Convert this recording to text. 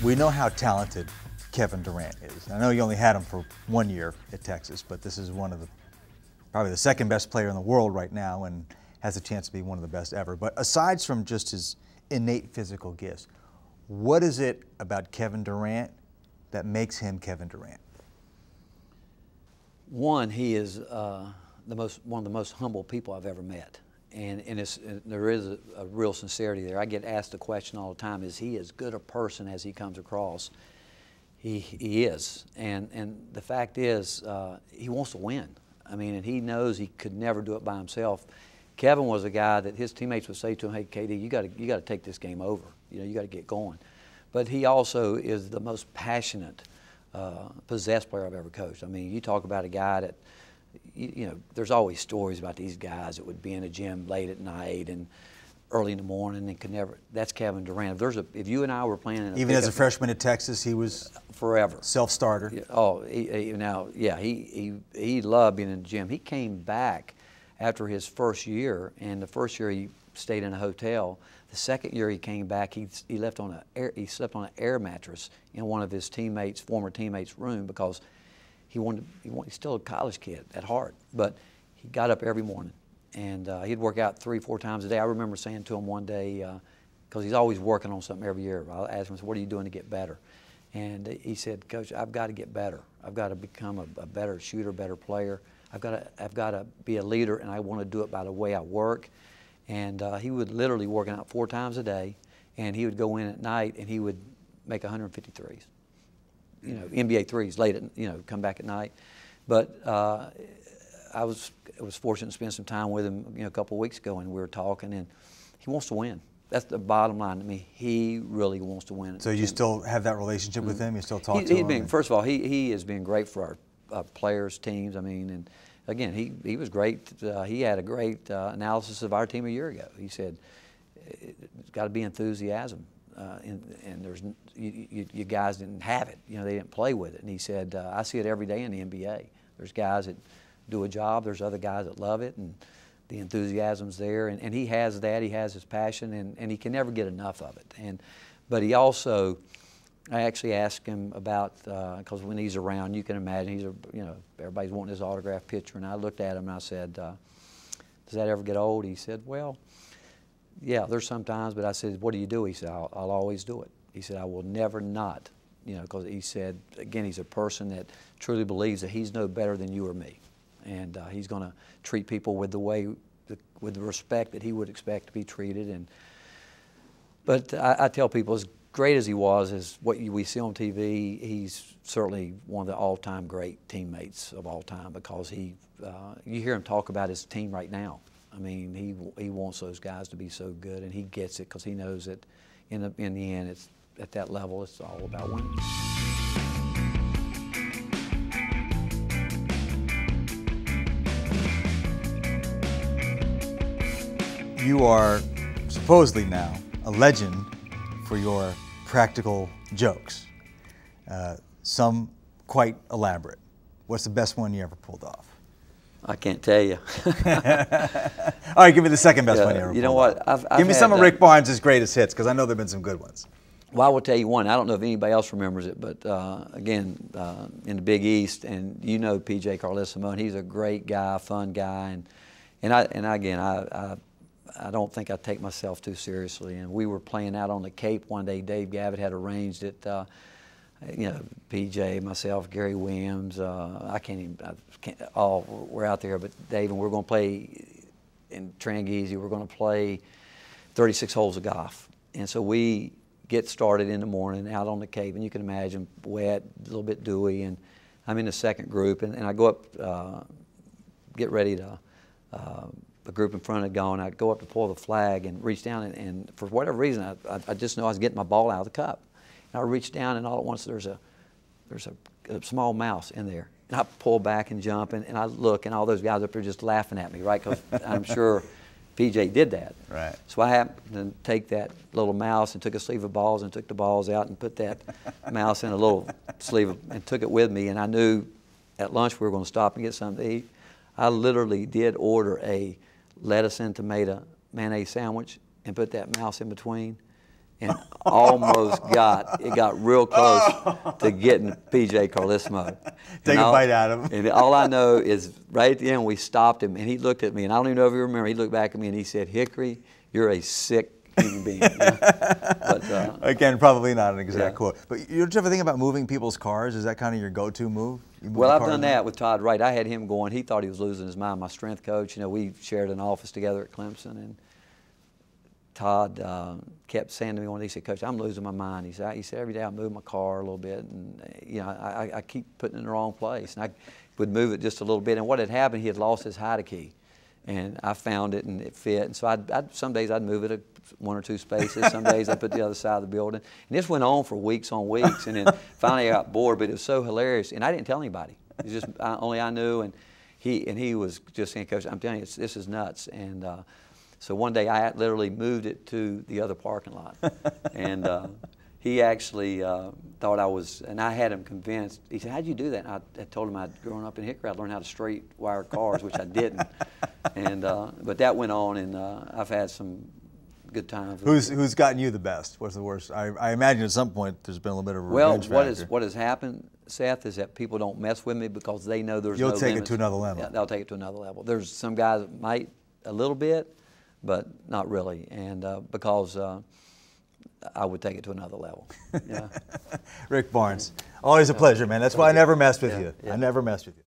We know how talented Kevin Durant is. I know you only had him for 1 year at Texas, but this is one of the, probably the second best player in the world right now and has a chance to be one of the best ever. But aside from just his innate physical gifts, what is it about Kevin Durant that makes him Kevin Durant? One, he is one of the most humble people I've ever met. And there is a real sincerity there. I get asked the question all the time, is he as good a person as he comes across? He is. And the fact is, he wants to win. I mean, and he knows he could never do it by himself. Kevin was a guy that his teammates would say to him, hey, KD, you got to take this game over. You know, you got to get going. But he also is the most passionate, possessed player I've ever coached. I mean, you talk about a guy that, you know, there's always stories about these guys that would be in a gym late at night and early in the morning and could never. That's Kevin Durant. If you and I were playing, in even as a freshman at Texas, he was forever self-starter. Oh, he loved being in the gym. He came back after his first year, and the first year he stayed in a hotel. The second year he came back, he slept on an air mattress in one of his former teammates' room because he's still a college kid at heart, but he got up every morning and he'd work out 3-4 times a day. I remember saying to him one day, because he's always working on something every year, I asked him, what are you doing to get better? And he said, Coach, I've got to get better. I've got to become a better shooter, better player. I've got to be a leader, and I want to do it by the way I work. And he would literally work out 4 times a day, and he would go in at night and he would make 150 threes. You know, NBA threes late at, you know, come back at night. But I was fortunate to spend some time with him, you know, a couple of weeks ago, and we were talking, and he wants to win. That's the bottom line to me. He really wants to win. So you still have that relationship with him? You still talk to him? First of all, he has been great for our players, teams. I mean, and again, he was great. He had a great analysis of our team a year ago. He said, "It's got to be enthusiasm." And there's you guys didn't have it. You know, they didn't play with it. And he said, I see it every day in the NBA. There's guys that do a job. There's other guys that love it, and the enthusiasm's there. And he has that. He has his passion, and he can never get enough of it. But he also, I actually asked him about, because when he's around, you can imagine everybody's wanting his autographed picture. And I looked at him and I said, does that ever get old? He said, well, yeah, there's sometimes, but I said, what do you do? He said, I'll always do it. He said, I will never not, you know, because he said, again, he's a person that truly believes that he's no better than you or me. And he's going to treat people with with the respect that he would expect to be treated. But I tell people, as great as he was, as what we see on TV, he's certainly one of the all-time great teammates of all time because you hear him talk about his team right now. I mean, he wants those guys to be so good, and he gets it because he knows that in the end, it's at that level, it's all about winning. You are supposedly now a legend for your practical jokes, some quite elaborate. What's the best one you ever pulled off? I can't tell you. All right, give me the second best one you ever pulled off. You know what? Give me some of Rick Barnes' greatest hits, because I know there have been some good ones. Well, I will tell you one. I don't know if anybody else remembers it, but again, in the Big East, and you know P.J. Carlesimo, and he's a great guy, fun guy, and I don't think I take myself too seriously. And we were playing out on the Cape one day. Dave Gavitt had arranged it. You know, PJ, myself, Gary Williams, all we're out there, but Dave, and we're going to play in Trangeese, we're going to play 36 holes of golf. And so we get started in the morning out on the Cape, and you can imagine wet, a little bit dewy, and I'm in the second group, and I go up, get ready to, the group in front of going, I go up to pull the flag and reach down, and for whatever reason, I just know I was getting my ball out of the cup. And I reach down, and all at once there's a small mouse in there. And I pull back and jump, and I look, and all those guys up there just laughing at me, right? Because I'm sure PJ did that. Right. So I happened to take that little mouse and took a sleeve of balls and took the balls out and put that mouse in a little sleeve and took it with me. And I knew at lunch we were going to stop and get something to eat. I literally did order a lettuce and tomato mayonnaise sandwich and put that mouse in between. and almost got real close to getting PJ Carlesimo. Take a bite out of him. And all I know is right at the end we stopped him, and he looked at me, and I don't even know if you remember. He looked back at me and he said, "Hickory, you're a sick human being." But, again, probably not an exact quote. But you ever think about moving people's cars? Is that kind of your go-to move? Well, I've done that with Todd Wright. I had him going. He thought he was losing his mind. My strength coach. You know, we shared an office together at Clemson, and Todd kept saying to me one day, he said, "Coach, I'm losing my mind." He said, every day I move my car a little bit, and you know, I keep putting it in the wrong place. And I would move it just a little bit. And what had happened, he had lost his hide key, and I found it and it fit. And so some days I'd move it 1 or 2 spaces. Some days I put the other side of the building. And this went on for weeks on weeks. And then finally I got bored, but it was so hilarious. And I didn't tell anybody. It was just only I knew. And he was just saying, "Coach, I'm telling you, this is nuts." And so one day I literally moved it to the other parking lot. And he actually thought I was, and I had him convinced. He said, "How'd you do that?" And I told him I'd grown up in Hickory. I'd learned how to straight wire cars, which I didn't. And but that went on, and I've had some good times. Who's gotten you the best? What's the worst? I imagine at some point there's been a little bit of a revenge factor. What has happened, Seth, is that people don't mess with me because they know there's no limits. You'll take it to another level. Yeah, they'll take it to another level. There's some guys that might a little bit, but not really, and because I would take it to another level. Yeah. Rick Barnes, always a pleasure, man. That's why I never messed with you. I never messed with you.